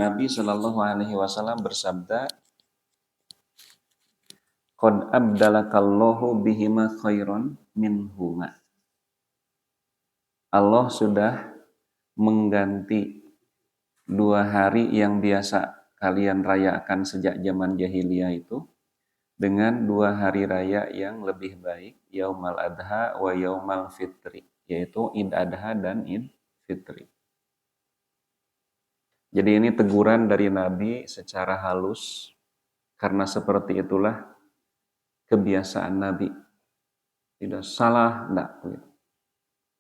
Nabi Shallallahu Alaihi Wasallam bersabda, "Qad abdalakallahu bihima khairon minhuma." Allah sudah mengganti 2 hari yang biasa kalian rayakan sejak zaman jahiliyah itu dengan 2 hari raya yang lebih baik, Yaumal Adha wa Yaumal Fitri, yaitu Id Adha dan Id Fitri. Jadi ini teguran dari Nabi secara halus, karena seperti itulah kebiasaan Nabi. Tidak salah, enggak.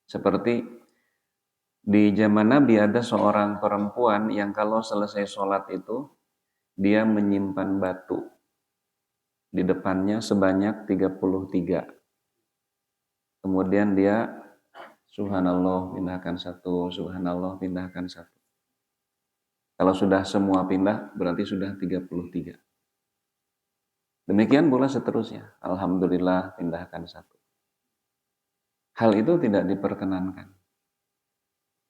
Seperti di zaman Nabi ada seorang perempuan yang kalau selesai sholat itu, dia menyimpan batu di depannya sebanyak 33. Kemudian dia subhanallah pindahkan satu, subhanallah pindahkan satu. Kalau sudah semua pindah berarti sudah 33. Demikian pula seterusnya. Alhamdulillah pindahkan satu. Hal itu tidak diperkenankan.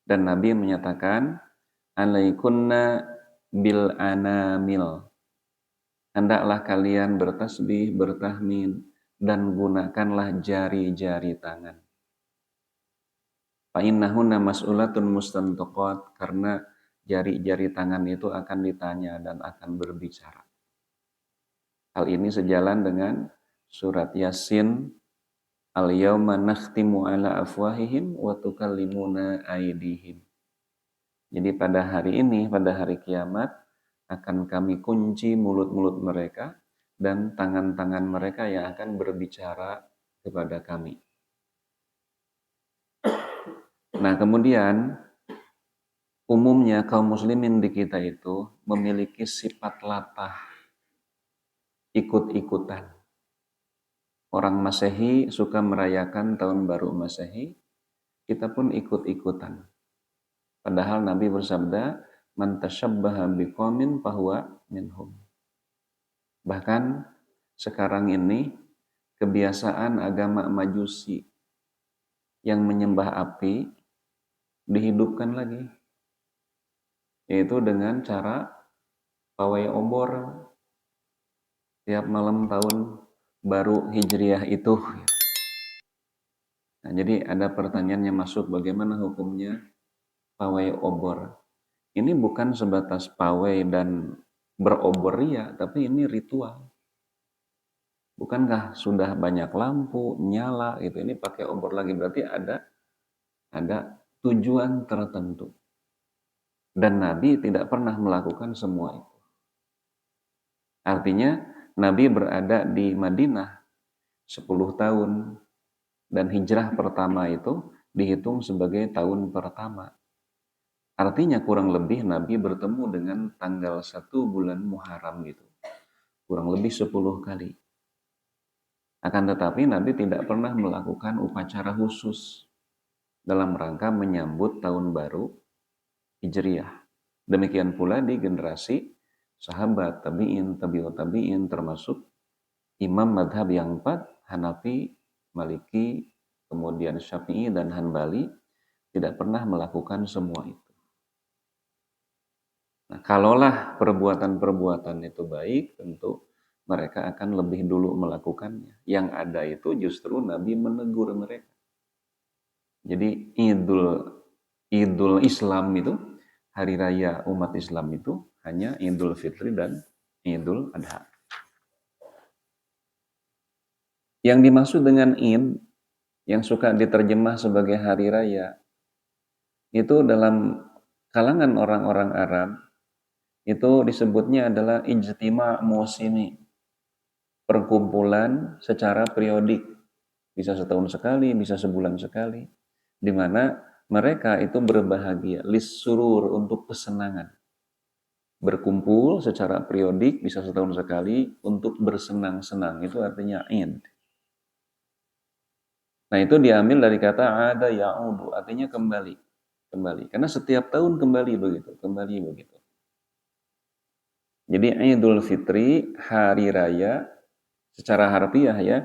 Dan Nabi menyatakan, alaikunna bil anamil. Hendaklah kalian bertasbih, bertahmid, dan gunakanlah jari-jari tangan. Fa'innahunna mas'ulatun mustantaqat, karena jari-jari tangan itu akan ditanya dan akan berbicara. Hal ini sejalan dengan surat Yasin, al-yawma nakhtimu ala afwahihim wa tukallimuna aydihim. Jadi pada hari ini, pada hari kiamat, akan kami kunci mulut-mulut mereka dan tangan-tangan mereka yang akan berbicara kepada kami. Nah, kemudian umumnya kaum muslimin di kita itu memiliki sifat latah, ikut-ikutan. Orang Masehi suka merayakan tahun baru Masehi, kita pun ikut-ikutan. Padahal Nabi bersabda, man tasyabbaha biqaumin fahuwa minhum. Bahkan sekarang ini kebiasaan agama Majusi yang menyembah api dihidupkan lagi, yaitu dengan cara pawai obor tiap malam tahun baru Hijriah itu. Nah, jadi ada pertanyaan yang masuk, bagaimana hukumnya pawai obor? Ini bukan sebatas pawai dan berobor ria, tapi ini ritual. Bukankah sudah banyak lampu nyala gitu, ini pakai obor lagi, berarti ada tujuan tertentu. Dan Nabi tidak pernah melakukan semua itu. Artinya Nabi berada di Madinah 10 tahun dan hijrah pertama itu dihitung sebagai tahun pertama. Artinya kurang lebih Nabi bertemu dengan tanggal 1 bulan Muharram gitu. Kurang lebih 10 kali. Akan tetapi Nabi tidak pernah melakukan upacara khusus dalam rangka menyambut tahun baru Hijriah. Demikian pula di generasi sahabat, tabi'in, tabi'ut tabi'in, termasuk imam madhab yang 4, Hanafi, Maliki, kemudian Syafi'i dan Hanbali, tidak pernah melakukan semua itu. Nah, kalaulah perbuatan-perbuatan itu baik, tentu mereka akan lebih dulu melakukannya. Yang ada itu justru Nabi menegur mereka. Jadi Idul Islam itu, hari raya umat Islam itu hanya Idul Fitri dan Idul Adha. Yang dimaksud dengan Id, yang suka diterjemah sebagai hari raya, itu dalam kalangan orang-orang Arab, itu disebutnya adalah ijtima' musimi, perkumpulan secara periodik, bisa setahun sekali, bisa sebulan sekali, di mana mereka itu berbahagia, lis-surur, untuk kesenangan. Berkumpul secara periodik, bisa setahun sekali, untuk bersenang-senang, itu artinya Id. Nah, itu diambil dari kata ada ya'udu, artinya kembali. Karena setiap tahun kembali begitu. Jadi Idul Fitri, hari raya, secara harfiah ya,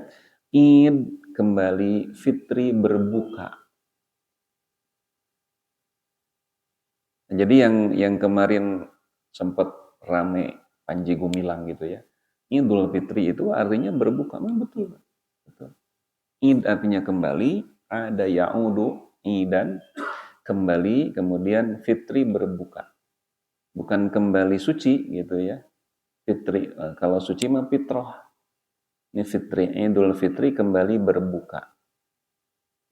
Id kembali, Fitri berbuka. Jadi yang kemarin sempat rame Panji Gumilang gitu ya. Idul Fitri itu artinya berbuka, memang betul. Betul. Id artinya kembali, ada ya'udu, idan, kembali, kemudian fitri berbuka. Bukan kembali suci gitu ya. Fitri, kalau suci mah fitrah. Ini fitri, Idul Fitri kembali berbuka.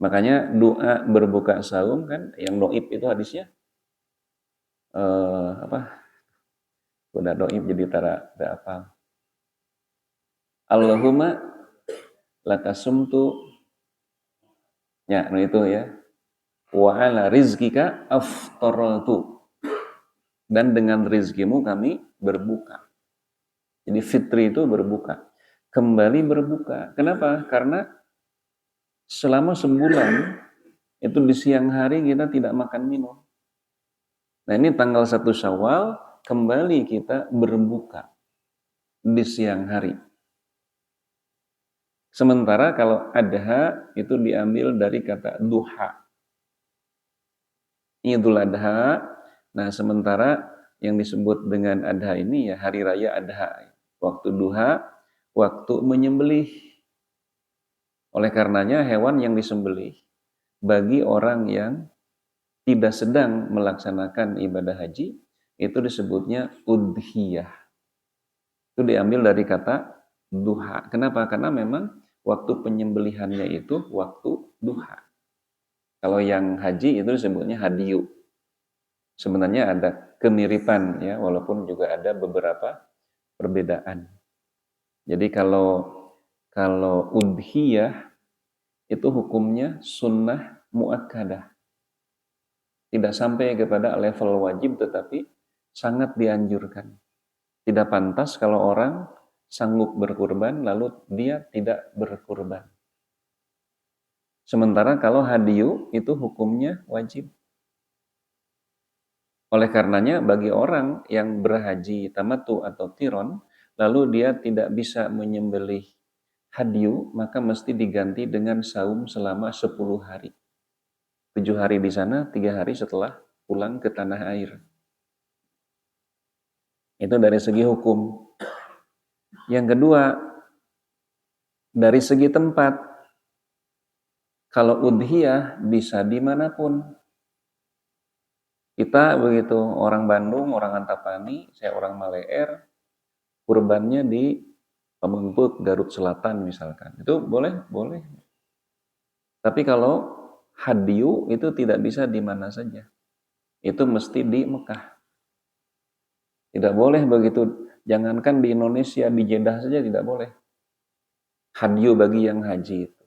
Makanya doa berbuka saum kan yang doib itu hadisnya apa? Udah doib jadi tara apa? Allahumma lakasumtu ya, nah itu ya. Wa ala rizkika aftaratu. Dan dengan rizkimu kami berbuka. Jadi fitri itu berbuka. Kembali berbuka. Kenapa? Karena selama sebulan itu di siang hari kita tidak makan minum. Nah ini tanggal 1 Syawal kembali kita berbuka di siang hari. Sementara kalau adha itu diambil dari kata duha. Idul Adha. Nah, sementara yang disebut dengan adha ini ya hari raya adha. Waktu duha, waktu menyembelih. Oleh karenanya hewan yang disembelih bagi orang yang tidak sedang melaksanakan ibadah haji itu disebutnya udhiyah. Itu diambil dari kata duha. Kenapa? Karena memang waktu penyembelihannya itu waktu duha. Kalau yang haji itu disebutnya hadiyu. Sebenarnya ada kemiripan ya, walaupun juga ada beberapa perbedaan. Jadi kalau udhiyah itu hukumnya sunnah muakkadah. Tidak sampai kepada level wajib tetapi sangat dianjurkan. Tidak pantas kalau orang sanggup berkurban lalu dia tidak berkurban. Sementara kalau hadiyu itu hukumnya wajib. Oleh karenanya bagi orang yang berhaji tamattu atau qiron lalu dia tidak bisa menyembelih hadiyu, maka mesti diganti dengan saum selama 10 hari. 7 hari di sana, 3 hari setelah pulang ke tanah air. Itu dari segi hukum. Yang kedua, dari segi tempat. Kalau udhiyah bisa dimanapun. Kita begitu, orang Bandung, orang Antapani, saya orang Maleer, kurbannya di Pamengpeuk, Garut Selatan misalkan. Itu boleh? Boleh. Tapi kalau hadiyu itu tidak bisa di mana saja. Itu mesti di Mekah. Tidak boleh begitu. Jangankan di Indonesia, di Jeddah saja tidak boleh. Hadiyu bagi yang haji itu.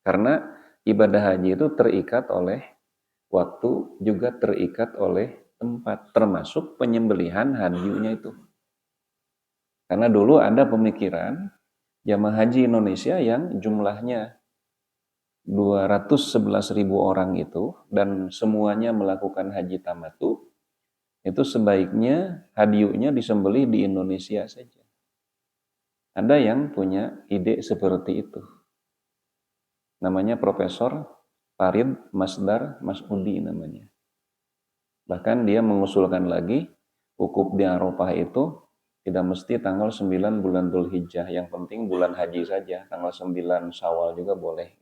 Karena ibadah haji itu terikat oleh waktu, juga terikat oleh tempat. Termasuk penyembelihan hadiyunya itu. Karena dulu ada pemikiran jamaah haji Indonesia yang jumlahnya 211.000 orang itu dan semuanya melakukan haji tamattu, itu sebaiknya hadiyunya disembelih di Indonesia saja. Ada yang punya ide seperti itu. Namanya Profesor Farid Masdar Masudi namanya. Bahkan dia mengusulkan lagi wukuf di Arafah itu tidak mesti tanggal 9 bulan Dzulhijjah, yang penting bulan haji saja, tanggal 9 Syawal juga boleh.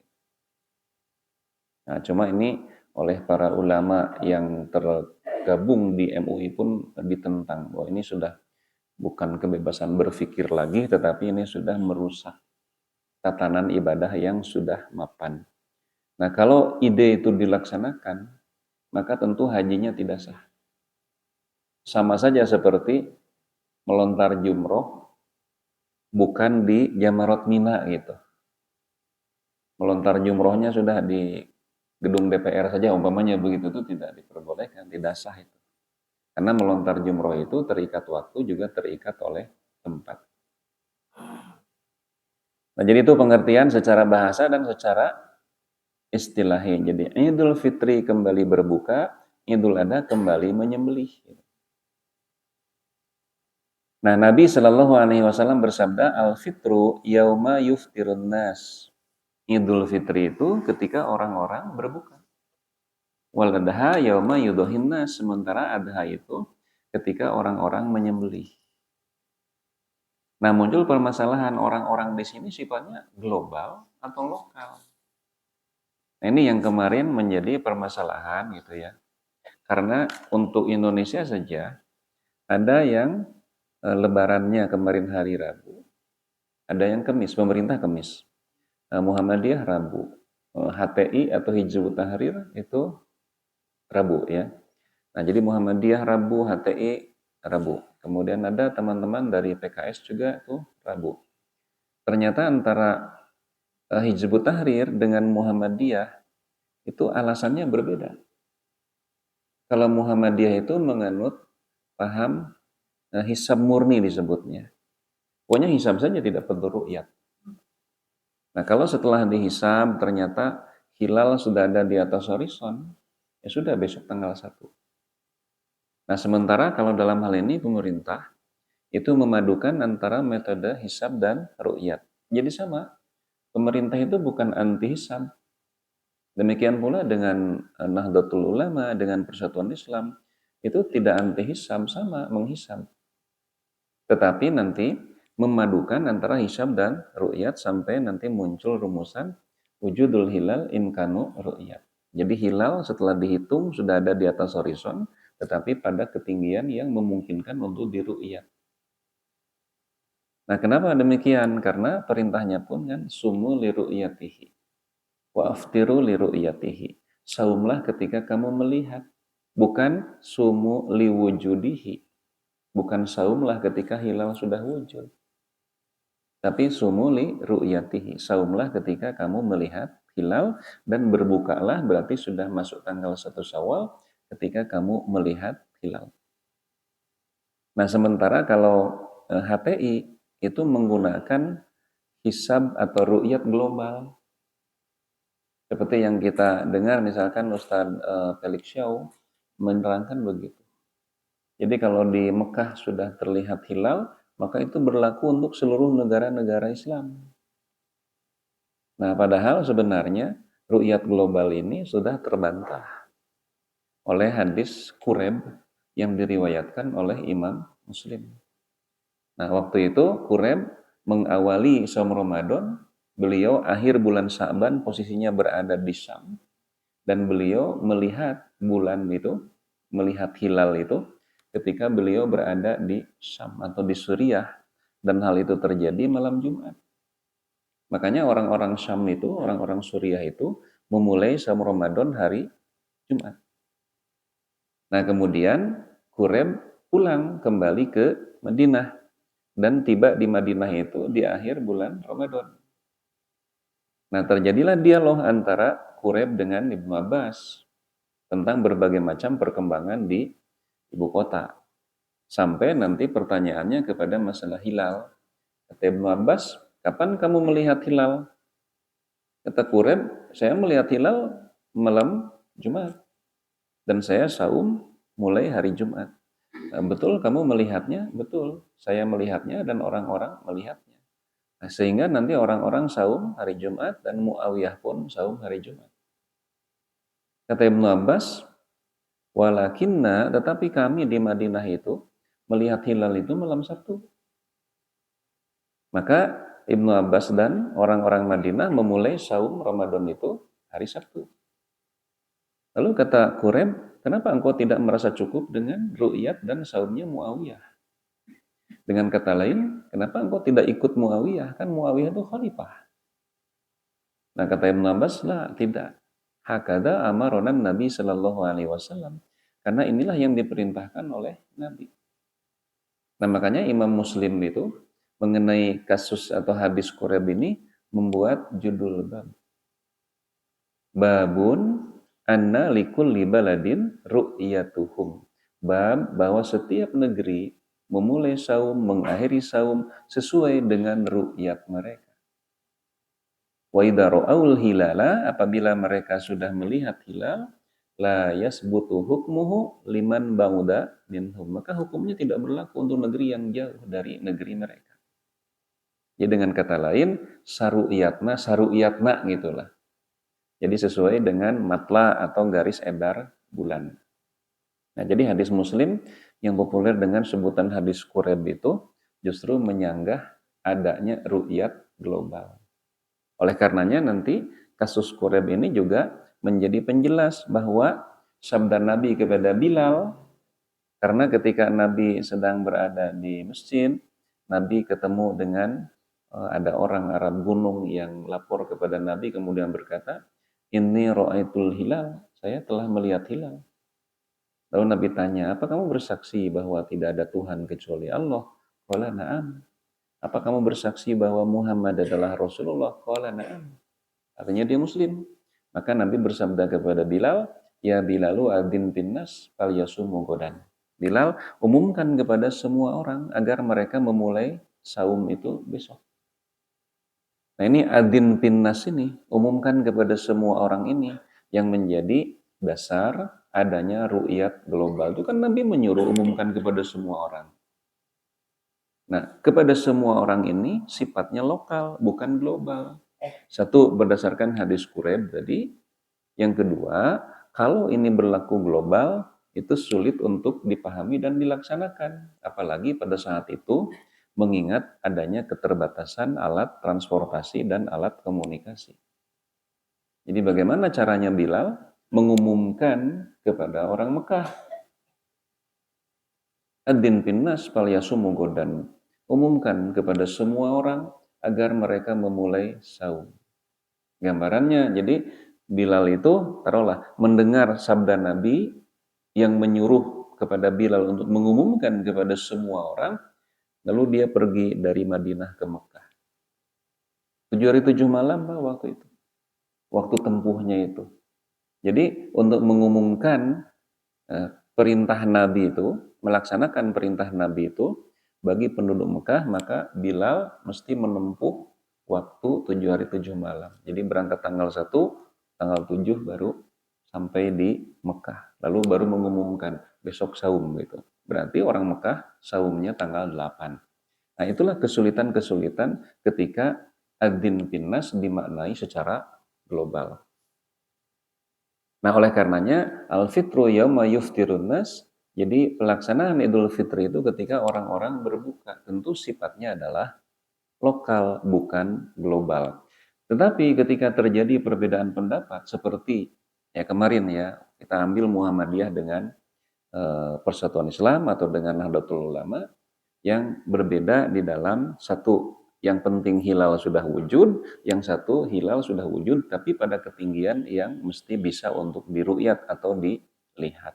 Nah, cuma ini oleh para ulama yang tergabung di MUI pun ditentang bahwa ini sudah bukan kebebasan berpikir lagi, tetapi ini sudah merusak tatanan ibadah yang sudah mapan. Nah, kalau ide itu dilaksanakan, maka tentu hajinya tidak sah. Sama saja seperti melontar jumroh bukan di Jamarat Mina gitu. Melontar jumrohnya sudah di gedung DPR saja umpamanya begitu, itu tidak diperbolehkan, tidak sah itu. Karena melontar jumroh itu terikat waktu juga terikat oleh tempat. Nah, jadi itu pengertian secara bahasa dan secara istilahi. Jadi Idul Fitri kembali berbuka, Idul Adha kembali menyembelih. Nah, Nabi Shallallahu Alaihi Wasallam bersabda, al-fitru yauma yuftirun nas. Idul Fitri itu ketika orang-orang berbuka. Wal adha yauma yudohin nas. Sementara adha itu ketika orang-orang menyembelih. Nah, muncul permasalahan orang-orang di sini sifatnya global atau lokal. Nah, ini yang kemarin menjadi permasalahan gitu ya. Karena untuk Indonesia saja ada yang lebarannya kemarin hari Rabu, ada yang Kamis, pemerintah Kamis. Muhammadiyah Rabu, HTI atau Hizbut Tahrir itu Rabu ya. Nah, jadi Muhammadiyah Rabu, HTI Rabu. Kemudian ada teman-teman dari PKS juga tuh Rabu. Ternyata antara Hizbut Tahrir dengan Muhammadiyah itu alasannya berbeda. Kalau Muhammadiyah itu menganut paham hisab murni disebutnya. Pokoknya hisab saja tidak perlu ru'yat. Nah, kalau setelah dihisab ternyata hilal sudah ada di atas horizon, ya sudah besok tanggal 1. Nah, sementara kalau dalam hal ini pemerintah itu memadukan antara metode hisab dan ru'yat. Jadi sama, pemerintah itu bukan anti hisab. Demikian pula dengan Nahdlatul Ulama, dengan Persatuan Islam, itu tidak anti hisab, sama menghisab. Tetapi nanti memadukan antara hisab dan ru'yat sampai nanti muncul rumusan wujudul hilal imkanu ru'yat. Jadi hilal setelah dihitung sudah ada di atas horizon, tetapi pada ketinggian yang memungkinkan untuk diru'yat. Nah, kenapa demikian? Karena perintahnya pun kan sumu li ru'yatihi wa aftiru li ru'yatihi. Saumlah ketika kamu melihat, bukan sumu li wujudihi. Bukan saumlah ketika hilal sudah wujud. Tapi sumu li ru'yatihi. Saumlah ketika kamu melihat hilal dan berbukalah berarti sudah masuk tanggal 1 Syawal ketika kamu melihat hilal. Nah, sementara kalau HTI itu menggunakan hisab atau ru'yat global. Seperti yang kita dengar misalkan Ustadz Felix Shaw menerangkan begitu. Jadi kalau di Mekah sudah terlihat hilal, maka itu berlaku untuk seluruh negara-negara Islam. Nah, padahal sebenarnya ru'yat global ini sudah terbantah oleh hadis Qureb yang diriwayatkan oleh Imam Muslim. Nah, waktu itu Qureb mengawali Saum Ramadan, beliau akhir bulan Sa'ban posisinya berada di Syam dan beliau melihat bulan itu, melihat hilal itu ketika beliau berada di Syam atau di Suriah dan hal itu terjadi malam Jumat. Makanya orang-orang Syam itu, orang-orang Suriah itu memulai Saum Ramadan hari Jumat. Nah, kemudian Qureb pulang kembali ke Madinah dan tiba di Madinah itu di akhir bulan Ramadan. Nah, terjadilah dialog antara Qureb dengan Ibnu Abbas tentang berbagai macam perkembangan di ibu kota. Sampai nanti pertanyaannya kepada masalah hilal. Kata Ibnu Abbas, kapan kamu melihat hilal? Kata Qureb, saya melihat hilal malam Jumat. Dan saya saum mulai hari Jumat. Nah, betul kamu melihatnya? Betul. Saya melihatnya dan orang-orang melihatnya. Nah, sehingga nanti orang-orang saum hari Jumat dan Muawiyah pun saum hari Jumat. Kata Ibnu Abbas, walakinna, tetapi kami di Madinah itu melihat hilal itu malam Sabtu. Maka Ibnu Abbas dan orang-orang Madinah memulai saum Ramadan itu hari Sabtu. Lalu kata Qureb, kenapa engkau tidak merasa cukup dengan ru'yat dan saumnya Muawiyah? Dengan kata lain, kenapa engkau tidak ikut Muawiyah? Kan Muawiyah itu khalifah. Nah, kata Ibnu Abbas, lah, tidak. Hakada amaronan Nabi Sallallahu Alaihi Wasallam. Karena inilah yang diperintahkan oleh Nabi. Nah, makanya Imam Muslim itu mengenai kasus atau hadis Qureb ini membuat judul bab. Babun anna likulli baladin ru'yatuhum. Bab bahwa setiap negeri memulai saum, mengakhiri saum sesuai dengan ru'yat mereka. Wa idza ra'aul hilala, apabila mereka sudah melihat hilal, la yasbutu hukmuhu liman ba'uda minhum. Maka hukumnya tidak berlaku untuk negeri yang jauh dari negeri mereka. Jadi dengan kata lain, saru'yatna gitulah. Jadi sesuai dengan matla atau garis edar bulan. Nah, jadi hadis Muslim yang populer dengan sebutan hadis Quraib itu justru menyanggah adanya ru'yat global. Oleh karenanya nanti kasus Quraib ini juga menjadi penjelas bahwa sabda Nabi kepada Bilal, karena ketika Nabi sedang berada di masjid, Nabi ketemu dengan ada orang Arab gunung yang lapor kepada Nabi kemudian berkata, "Inni ra'aitul hilal, saya telah melihat hilal." Lalu Nabi tanya, "Apa kamu bersaksi bahwa tidak ada Tuhan kecuali Allah?" Qala na'am. "Apa kamu bersaksi bahwa Muhammad adalah Rasulullah?" Qala na'am. Artinya dia muslim. Maka Nabi bersabda kepada Bilal, "Ya Bilalu adzin binnas falyasumu godan." Bilal, umumkan kepada semua orang agar mereka memulai saum itu besok. Nah ini adzin binnas ini, umumkan kepada semua orang ini yang menjadi dasar adanya ru'yat global. Itu kan Nabi menyuruh umumkan kepada semua orang. Nah, kepada semua orang ini sifatnya lokal, bukan global. Satu, berdasarkan hadis Quraib tadi. Yang kedua, kalau ini berlaku global, itu sulit untuk dipahami dan dilaksanakan. Apalagi pada saat itu, mengingat adanya keterbatasan alat transportasi dan alat komunikasi. Jadi bagaimana caranya Bilal mengumumkan kepada orang Mekah? Adzin pinnas falyasumu godan. Umumkan kepada semua orang agar mereka memulai saum. Gambarannya, jadi Bilal itu taruhlah mendengar sabda Nabi yang menyuruh kepada Bilal untuk mengumumkan kepada semua orang, lalu dia pergi dari Madinah ke Mekah. 7 hari 7 malam Pak waktu itu. Waktu tempuhnya itu. Jadi untuk mengumumkan perintah Nabi itu, melaksanakan perintah Nabi itu bagi penduduk Mekah, maka Bilal mesti menempuh waktu 7 hari 7 malam. Jadi berangkat tanggal 1, tanggal 7 baru sampai di Mekah. Lalu baru mengumumkan besok saum gitu. Berarti orang Mekah saumnya tanggal 8. Nah itulah kesulitan-kesulitan ketika adzin binnas dimaknai secara global. Nah, oleh karenanya al-fitru yauma yuftirun nas, jadi pelaksanaan Idul Fitri itu ketika orang-orang berbuka, tentu sifatnya adalah lokal bukan global. Tetapi ketika terjadi perbedaan pendapat seperti ya kemarin ya, kita ambil Muhammadiyah dengan Persatuan Islam atau dengan Nahdlatul Ulama yang berbeda di dalam satu, yang penting hilal sudah wujud, yang satu hilal sudah wujud tapi pada ketinggian yang mesti bisa untuk diru'yat atau dilihat.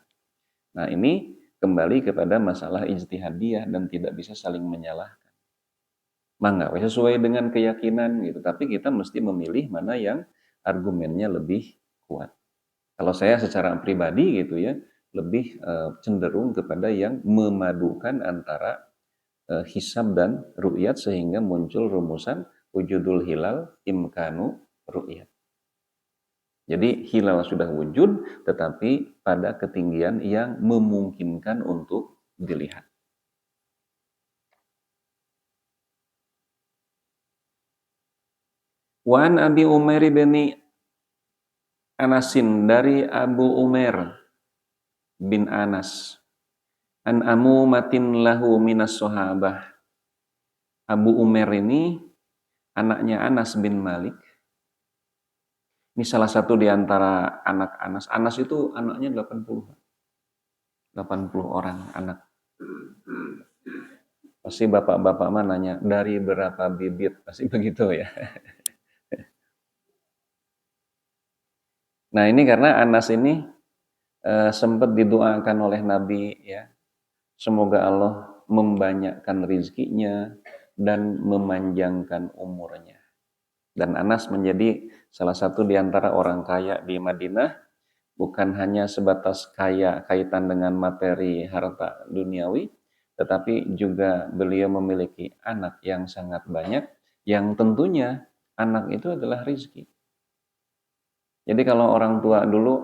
Nah ini kembali kepada masalah ijtihadiyah dan tidak bisa saling menyalahkan. Mangga sesuai dengan keyakinan gitu, tapi kita mesti memilih mana yang argumennya lebih kuat. Kalau saya secara pribadi gitu ya, lebih cenderung kepada yang memadukan antara hisab dan ru'yat sehingga muncul rumusan wujudul hilal imkanu ru'yat. Jadi hilal sudah wujud tetapi pada ketinggian yang memungkinkan untuk dilihat. Wa an Abi Umair bin Anasin, dari Abu Umair bin Anas, an amumatin lahu minas sahabah. Abu Umair ini anaknya Anas bin Malik. Ini salah satu di antara anak Anas. Anas itu anaknya 80 orang anak. Pasti bapak-bapak mah nanya, dari berapa bibit? Pasti begitu ya. Nah ini karena Anas ini sempat didoakan oleh Nabi ya. Semoga Allah membanyakkan rizkinya dan memanjangkan umurnya. Dan Anas menjadi salah satu di antara orang kaya di Madinah, bukan hanya sebatas kaya kaitan dengan materi harta duniawi, tetapi juga beliau memiliki anak yang sangat banyak, yang tentunya anak itu adalah rizki. Jadi kalau orang tua dulu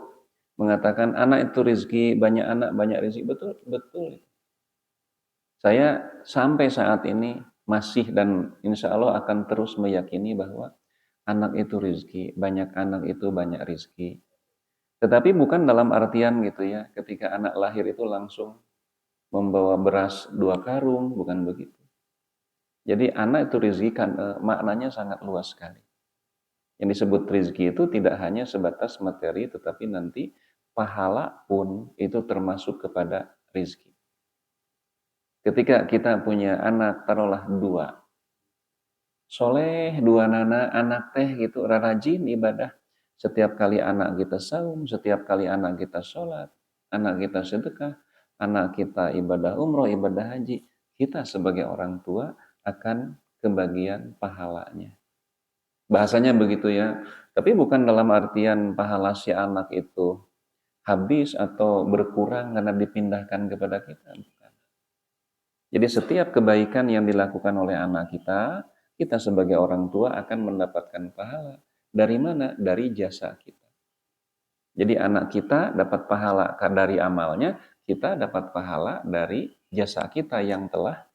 mengatakan anak itu rizki, banyak anak banyak rizki, betul, betul. Saya sampai saat ini masih dan insya Allah akan terus meyakini bahwa anak itu rizki, banyak anak itu banyak rizki. Tetapi bukan dalam artian gitu ya, ketika anak lahir itu langsung membawa beras 2 karung, bukan begitu. Jadi anak itu rezeki kan maknanya sangat luas sekali. Yang disebut rezeki itu tidak hanya sebatas materi, tetapi nanti pahala pun itu termasuk kepada rezeki. Ketika kita punya anak, taruhlah 2, soleh 2 anak teh gitu, rajin ibadah. Setiap kali anak kita saum, setiap kali anak kita sholat, anak kita sedekah, anak kita ibadah umroh, ibadah haji, kita sebagai orang tua akan kebagian pahalanya. Bahasanya begitu ya. Tapi bukan dalam artian pahala si anak itu habis atau berkurang karena dipindahkan kepada kita. Jadi setiap kebaikan yang dilakukan oleh anak kita, kita sebagai orang tua akan mendapatkan pahala. Dari mana? Dari jasa kita. Jadi anak kita dapat pahala dari amalnya, kita dapat pahala dari jasa kita yang telah,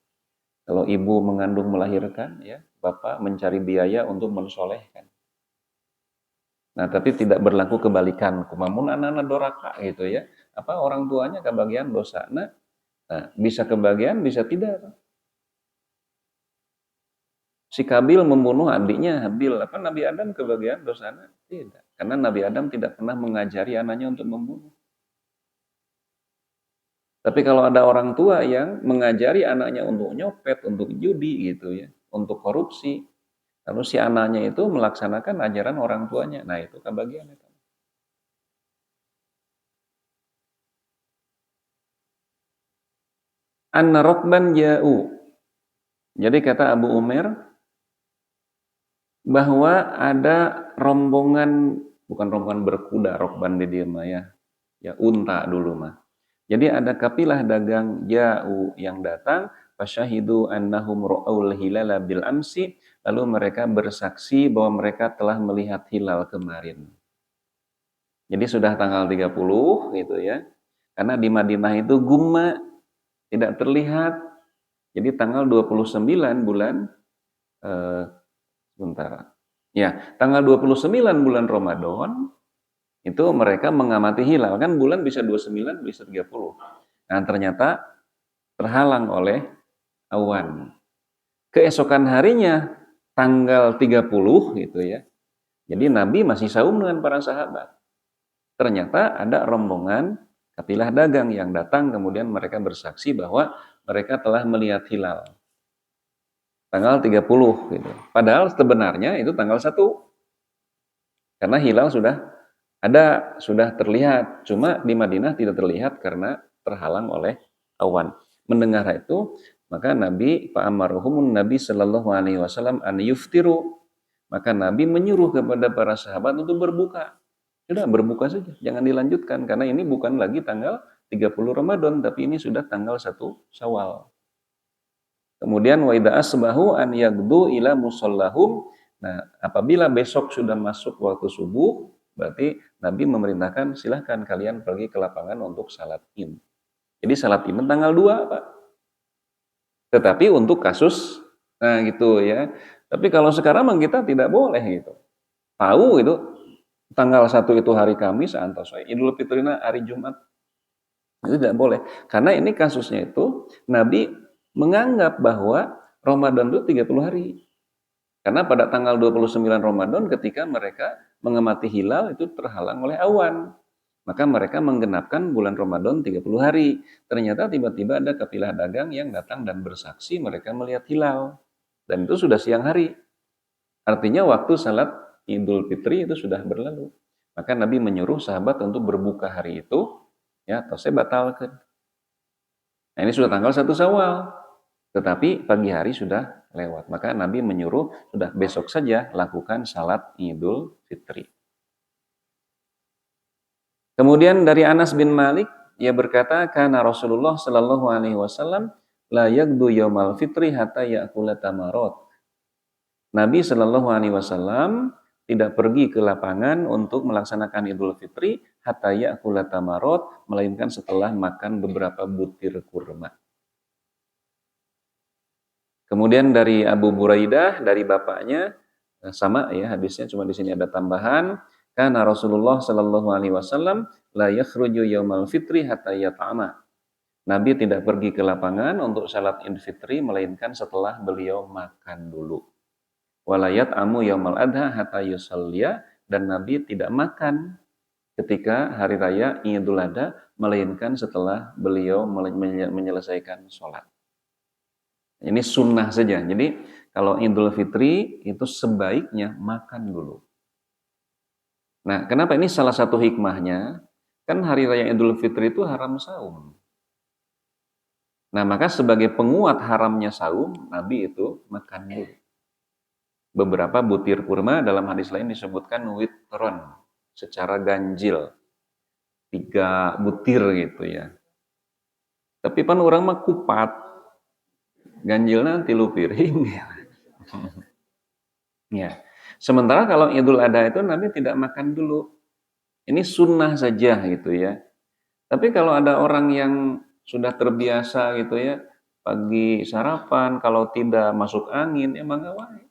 kalau ibu mengandung melahirkan, ya bapak mencari biaya untuk mensolehkan. Nah, tapi tidak berlaku kebalikan. Kumamun anak-anak doraka gitu ya. Apa orang tuanya kebagian dosa. Nah, bisa kebagian, bisa tidak. Si Kabil membunuh adiknya Habil. Apa Nabi Adam kebagian dosanya? Tidak. Karena Nabi Adam tidak pernah mengajari anaknya untuk membunuh. Tapi kalau ada orang tua yang mengajari anaknya untuk nyopet, untuk judi gitu ya, untuk korupsi, lalu si anaknya itu melaksanakan ajaran orang tuanya, nah itu kebagian itu. Anna rokban ja'u. Jadi kata Abu Umair bahwa ada rombongan, bukan rombongan berkuda, rokban di dia mah ya unta dulu mah. Jadi ada kapilah dagang ja'u yang datang, fasyahidu annahum ru'aul hilala bil amsi, lalu mereka bersaksi bahwa mereka telah melihat hilal kemarin. Jadi sudah tanggal 30 gitu ya. Karena di Madinah itu gumma, tidak terlihat. Jadi tanggal 29 bulan sebentar. Ya, tanggal 29 bulan Ramadan itu mereka mengamati hilal. Kan bulan bisa 29, bisa 30. Nah, ternyata terhalang oleh awan. Keesokan harinya tanggal 30 gitu ya. Jadi Nabi masih saum dengan para sahabat. Ternyata ada rombongan kapilah dagang yang datang, kemudian mereka bersaksi bahwa mereka telah melihat hilal. Tanggal 30 gitu. Padahal sebenarnya itu tanggal 1. Karena hilal sudah ada, sudah terlihat. Cuma di Madinah tidak terlihat karena terhalang oleh awan. Mendengar itu, maka Nabi fa'amaruhumun Nabi sallallahu alaihi wasallam an yuftiru. Maka Nabi menyuruh kepada para sahabat untuk berbuka. Sudah berbuka saja, jangan dilanjutkan karena ini bukan lagi tanggal 30 Ramadan, tapi ini sudah tanggal 1 Syawal. Kemudian wa idza asbahu an yagdu ila musallahum. Nah, apabila besok sudah masuk waktu subuh, berarti Nabi memerintahkan silahkan kalian pergi ke lapangan untuk salat Id. Jadi salat Id tanggal 2, Pak. Tetapi untuk kasus nah gitu ya. Tapi kalau sekarang memang kita tidak boleh gitu. Tahu itu tanggal 1 itu hari Kamis, antos Idul Fitrina hari Jumat. Itu tidak boleh. Karena ini kasusnya itu Nabi menganggap bahwa Ramadan itu 30 hari. Karena pada tanggal 29 Ramadan ketika mereka mengamati hilal itu terhalang oleh awan. Maka mereka menggenapkan bulan Ramadan 30 hari. Ternyata tiba-tiba ada kafilah dagang yang datang dan bersaksi mereka melihat hilal. Dan itu sudah siang hari. Artinya waktu salat Idul Fitri itu sudah berlalu. Maka Nabi menyuruh sahabat untuk berbuka hari itu, ya, atau saya batalkan. Nah, ini sudah tanggal 1 Syawal. Tetapi pagi hari sudah lewat. Maka Nabi menyuruh sudah besok saja lakukan salat Idul Fitri. Kemudian dari Anas bin Malik, ia berkata, "Kana Rasulullah sallallahu alaihi wasallam la yagdu yaumal fitri hatta ya'kula tamarot." Nabi sallallahu alaihi wasallam tidak pergi ke lapangan untuk melaksanakan Idul Fitri hatta ya'kula tamarot, melainkan setelah makan beberapa butir kurma. Kemudian dari Abu Buraidah, dari bapaknya, sama ya hadisnya, cuma di sini ada tambahan, karena Rasulullah Shallallahu alaihi wasallam la yakhruju yaumal fitri hatta yat'ama. Nabi tidak pergi ke lapangan untuk salat Idul Fitri melainkan setelah beliau makan dulu. Walayat amu yaumal adha hatta yusalliya, dan Nabi tidak makan ketika hari raya Idul Adha melainkan setelah beliau menyelesaikan sholat. Ini sunnah saja. Jadi kalau Idul Fitri itu sebaiknya makan dulu. Nah, kenapa ini salah satu hikmahnya? Kan hari raya Idul Fitri itu haram saum. Nah, maka sebagai penguat haramnya saum, Nabi itu makan dulu. Beberapa butir kurma dalam hadis lain disebutkan witron, secara ganjil. 3 butir gitu ya. Tapi pan orang mah kupat, ganjilna 3 piring. Ya. Sementara kalau Idul Adha itu Nabi tidak makan dulu. Ini sunnah saja gitu ya. Tapi kalau ada orang yang sudah terbiasa gitu ya, pagi sarapan, kalau tidak masuk angin, ya mangga wae.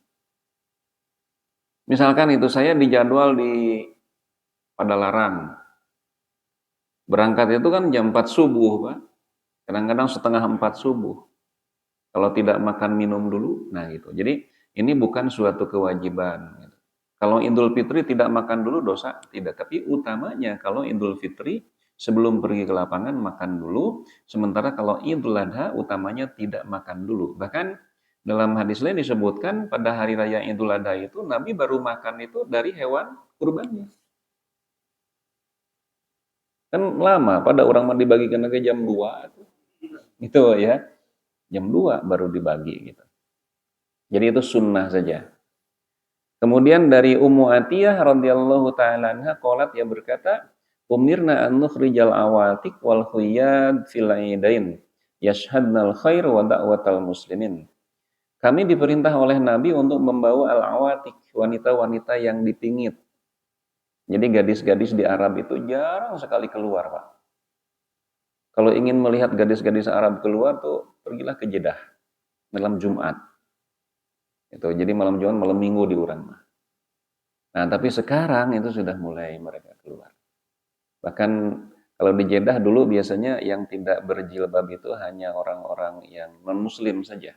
Misalkan itu saya dijadwal di Padalarang. Berangkat itu kan jam 4 subuh, Pak. Kadang-kadang setengah 4 subuh. Kalau tidak makan minum dulu, nah gitu. Jadi ini bukan suatu kewajiban. Gitu. Kalau Idul Fitri tidak makan dulu dosa, tidak. Tapi utamanya kalau Idul Fitri sebelum pergi ke lapangan makan dulu. Sementara kalau Idul Adha utamanya tidak makan dulu. Bahkan dalam hadis lain disebutkan pada hari raya Idul Adha itu Nabi baru makan itu dari hewan kurbannya. Kan lama, pada orang mau dibagikan ke jam 2. Itu ya, jam 2 baru dibagi gitu. Jadi itu sunnah saja. Kemudian dari Ummu Atiyah radhiyallahu taala anha qalat, yang berkata, umirna an nukhrijal awatik wal khuyad fil aidain yashhadnal khair wa da'watal muslimin. Kami diperintah oleh Nabi untuk membawa al-awatik, wanita-wanita yang dipingit. Jadi gadis-gadis di Arab itu jarang sekali keluar, Pak. Kalau ingin melihat gadis-gadis Arab keluar tuh pergilah ke Jeddah malam Jumat. Itu jadi malam Jumat, malam Minggu di urang mah. Nah, tapi sekarang itu sudah mulai mereka keluar. Bahkan kalau di Jeddah dulu biasanya yang tidak berjilbab itu hanya orang-orang yang non-muslim saja.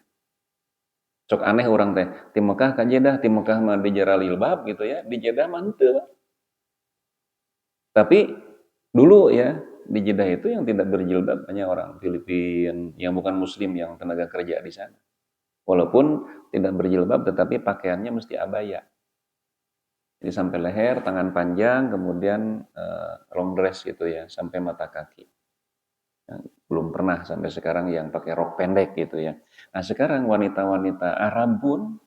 Cok aneh orang teh, di Mekah ka Jeddah, di Mekah mah di jilbab gitu ya, di Jeddah mah henteu. Tapi dulu ya, di Jeddah itu yang tidak berjilbab hanya orang Filipina yang bukan muslim yang tenaga kerja di sana. Walaupun tidak berjilbab tetapi pakaiannya mesti abaya. Jadi sampai leher, tangan panjang, kemudian long dress gitu ya, sampai mata kaki. Belum pernah sampai sekarang yang pakai rok pendek gitu ya. Nah sekarang wanita-wanita Arab pun,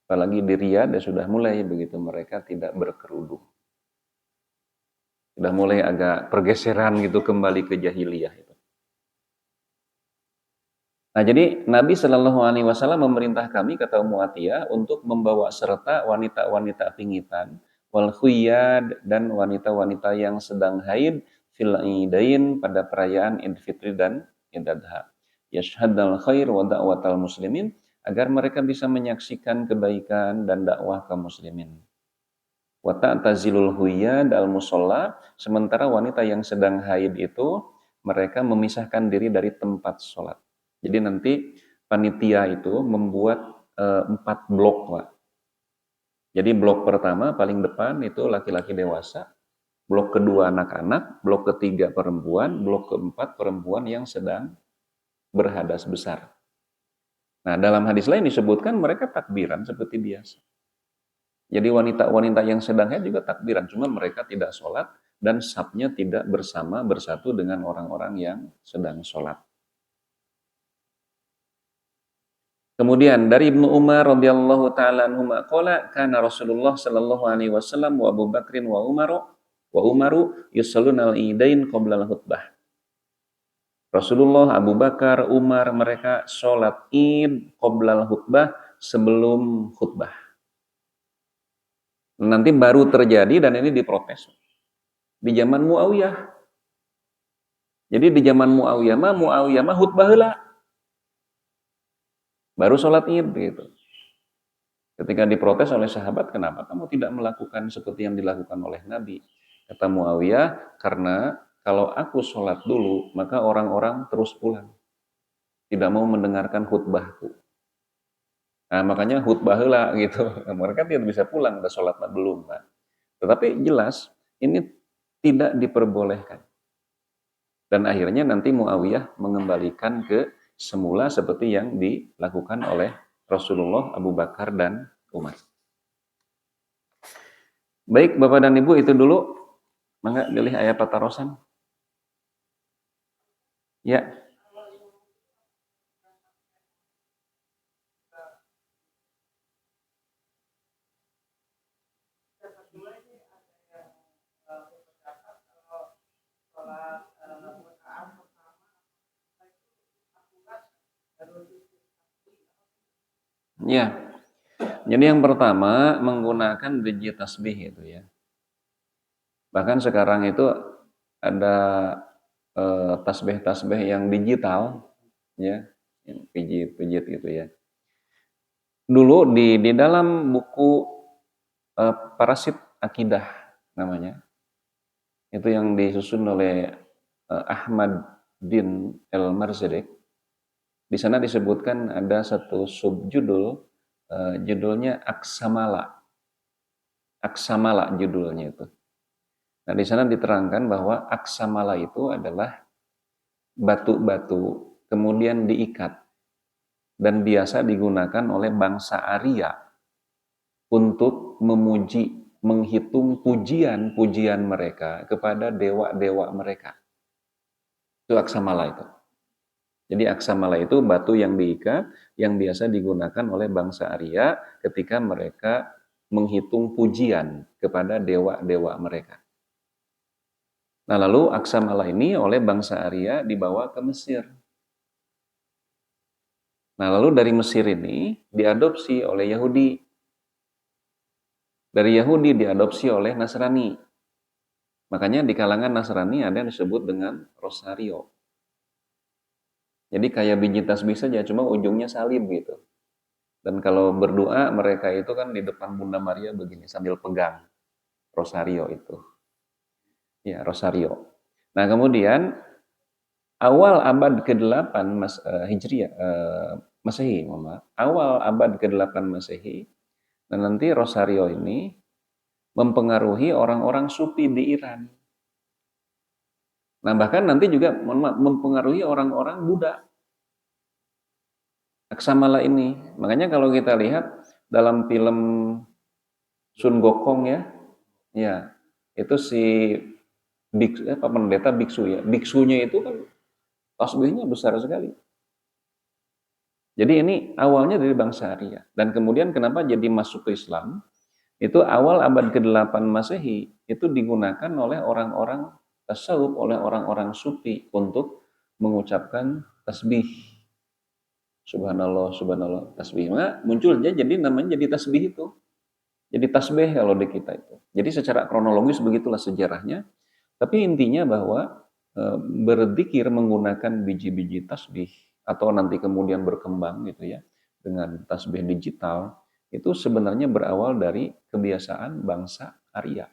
apalagi di Riyadh, sudah mulai begitu, mereka tidak berkerudung. Sudah mulai agak pergeseran gitu kembali ke jahiliyah itu. Nah jadi Nabi Shallallahu Alaihi Wasallam memerintah kami, kata Ummu Atiyah, untuk membawa serta wanita-wanita pingitan, wal khuyad, dan wanita-wanita yang sedang haid, fil idain, pada perayaan Idul Fitri dan Idul Adha. Yashhadal khair wa da'watal muslimin, agar mereka bisa menyaksikan kebaikan dan dakwah kaum muslimin. Wa ta'tazilul huyad al musalla, sementara wanita yang sedang haid itu mereka memisahkan diri dari tempat sholat. Jadi nanti panitia itu membuat 4 blok, Pak. Jadi blok pertama paling depan itu laki-laki dewasa, blok kedua anak-anak, blok ketiga perempuan, blok keempat perempuan yang sedang berhadas besar. Nah, dalam hadis lain disebutkan mereka takbiran seperti biasa. Jadi wanita-wanita yang sedang haid juga takbiran, cuma mereka tidak sholat dan safnya tidak bersatu dengan orang-orang yang sedang sholat. Kemudian dari Ibnu Umar radhiyallahu taala anhuma qala kana Rasulullah sallallahu alaihi wasallam wa Abu Bakrin wa Umaru yusalluna al-idain qabla al-khutbah. Rasulullah, Abu Bakar, Umar mereka sholat Id qabla al-khutbah, sebelum khutbah. Nanti baru terjadi dan ini diprotes di zaman Muawiyah. Jadi di zaman Muawiyah mah khutbah heula. Baru sholat Id gitu. Ketika diprotes oleh sahabat, kenapa kamu tidak melakukan seperti yang dilakukan oleh Nabi? Kata Muawiyah, karena kalau aku sholat dulu, maka orang-orang terus pulang. Tidak mau mendengarkan khutbahku. Nah, makanya khutbah heula gitu. Mereka tidak bisa pulang, udah sholat belum. Pak. Tetapi jelas, ini tidak diperbolehkan. Dan akhirnya nanti Muawiyah mengembalikan ke semula seperti yang dilakukan oleh Rasulullah, Abu Bakar, dan Umar. Baik, Bapak dan Ibu, itu dulu. Mangga pilih ayat patarosan. Ya. Ya. Jadi yang pertama menggunakan biji tasbih itu ya. Bahkan sekarang itu ada tasbih-tasbih yang digital ya, yang pijit-pijit gitu ya. Dulu di dalam buku Parasit Akidah namanya. Itu yang disusun oleh Ahmad bin El-Marzadik. Di sana disebutkan ada satu subjudul judulnya Aksamala. Aksamala judulnya itu. Nah, di sana diterangkan bahwa aksamala itu adalah batu-batu kemudian diikat dan biasa digunakan oleh bangsa Arya untuk memuji, menghitung pujian-pujian mereka kepada dewa-dewa mereka. Itu aksamala itu. Jadi aksamala itu batu yang diikat yang biasa digunakan oleh bangsa Arya ketika mereka menghitung pujian kepada dewa-dewa mereka. Nah, lalu aksamala ini oleh bangsa Arya dibawa ke Mesir. Nah, lalu dari Mesir ini diadopsi oleh Yahudi. Dari Yahudi diadopsi oleh Nasrani. Makanya di kalangan Nasrani ada yang disebut dengan rosario. Jadi kayak biji tasbih saja, cuma ujungnya salib gitu. Dan kalau berdoa mereka itu kan di depan Bunda Maria begini sambil pegang rosario itu. Ya, rosario. Nah, kemudian awal abad ke-8 Hijriah, Masehi, awal abad ke-8 Masehi, dan nanti rosario ini mempengaruhi orang-orang Sufi di Iran. Nah, bahkan nanti juga mempengaruhi orang-orang Buddha. Aksamala ini. Makanya kalau kita lihat dalam film Sun Gokong ya, ya itu si pendeta biksu ya, biksunya itu kan tasbihnya besar sekali. Jadi ini awalnya dari bangsa Arya. Dan kemudian kenapa jadi masuk ke Islam? Itu awal abad ke-8 Masehi, itu digunakan oleh orang-orang tasawuf, oleh orang-orang sufi untuk mengucapkan tasbih. Subhanallah, subhanallah, tasbih. Maka munculnya jadi namanya jadi tasbih itu. Jadi tasbih kalau di kita itu. Jadi secara kronologis begitulah sejarahnya. Tapi intinya bahwa berzikir menggunakan biji-biji tasbih atau nanti kemudian berkembang gitu ya dengan tasbih digital itu sebenarnya berawal dari kebiasaan bangsa Arya.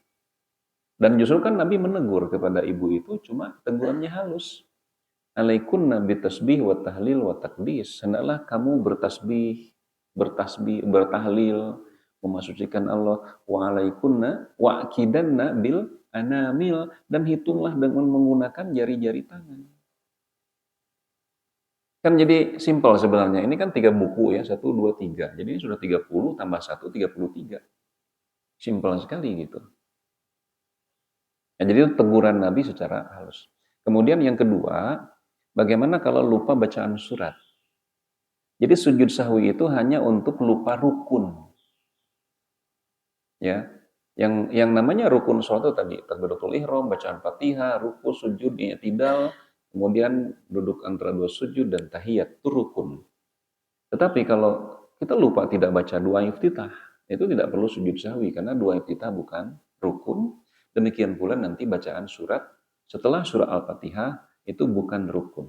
Dan justru kan Nabi menegur kepada ibu itu cuma tegurannya halus. Alaikunna bitasbih wa tahlil wa takdis. Hendaklah kamu bertahlil, memasucikan Allah. Wa alaikunna wa akidanna bil anamil. Dan hitunglah dengan menggunakan jari-jari tangan. Kan jadi simpel sebenarnya. Ini kan 3 buku ya, 1, 2, 3. Jadi ini sudah 30 tambah 1, 33. Simpel sekali gitu. Nah, jadi itu teguran Nabi secara halus. Kemudian yang kedua, bagaimana kalau lupa bacaan surat? Jadi sujud sahwi itu hanya untuk lupa rukun. Ya. Yang namanya rukun sholat itu tadi, takbiratul ihram, bacaan Fatihah, ruku, sujud, i'tidal, kemudian duduk antara 2 sujud dan tahiyat, itu rukun. Tetapi kalau kita lupa tidak baca doa iftitah, itu tidak perlu sujud sahwi karena doa iftitah bukan rukun. Demikian pula nanti bacaan surat setelah surah Al-Fatihah itu bukan rukun.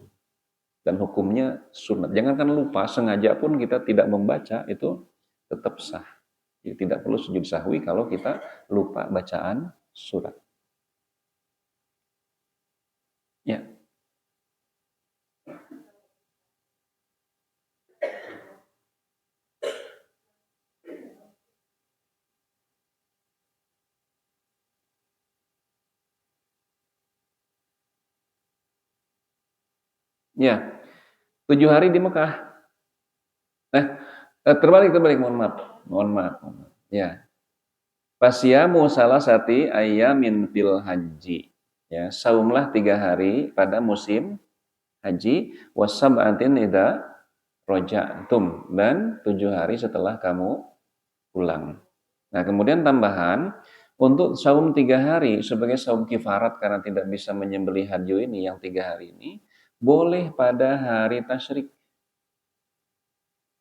Dan hukumnya sunat. Jangankan lupa, sengaja pun kita tidak membaca itu tetap sah. Jadi tidak perlu sujud sahwi kalau kita lupa bacaan surat. Ya, 7 hari di Mekah. Eh, terbalik, mohon maaf. Mohon maaf. Ya, fasyamu salasati ayyamin fil haji. Ya, saumlah 3 hari pada musim haji, wasab'atin idza raja'tum, dan 7 hari setelah kamu pulang. Nah, kemudian tambahan untuk saum 3 hari sebagai saum kifarat karena tidak bisa menyembelih hadyu ini yang 3 hari ini boleh pada hari tasyrik.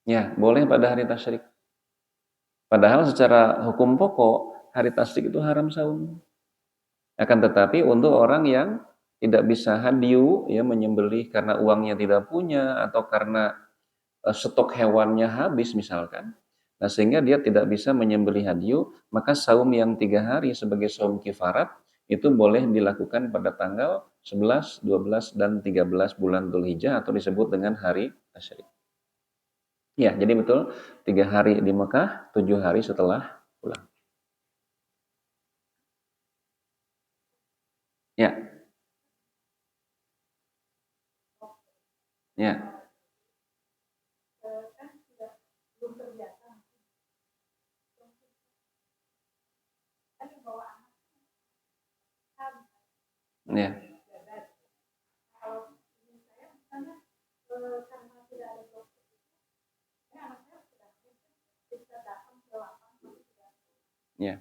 Ya, boleh pada hari tasyrik. Padahal secara hukum pokok hari tasyrik itu haram saum. Akan tetapi untuk orang yang tidak bisa hadyu ya menyembelih karena uangnya tidak punya atau karena stok hewannya habis misalkan. Nah, sehingga dia tidak bisa menyembelih hadyu, maka saum yang 3 hari sebagai saum kifarat itu boleh dilakukan pada tanggal 11, 12, dan 13 bulan Dzulhijjah atau disebut dengan hari tasyrik. Ya, jadi betul 3 hari di Mekah, 7 hari setelah pulang. Ya, ya, ya. Ya.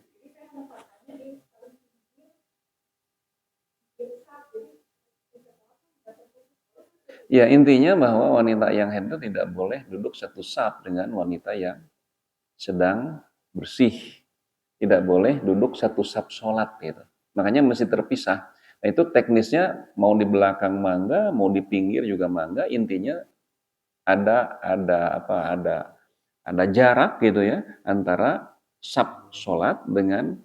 Ya, intinya bahwa wanita yang haid itu tidak boleh duduk satu saf dengan wanita yang sedang bersih. Tidak boleh duduk satu saf sholat gitu. Makanya mesti terpisah. Nah, itu teknisnya mau di belakang mangga, mau di pinggir juga mangga, intinya ada jarak gitu ya antara saf sholat dengan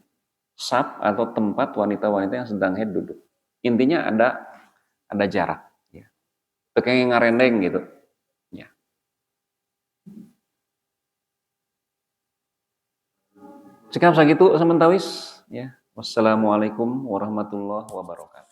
saf atau tempat wanita-wanita yang sedang haid duduk. Intinya ada jarak ya. Itu kayak ngarendeng gitu. Ya. Sekarang segitu sementawis ya. Wassalamualaikum warahmatullahi wabarakatuh.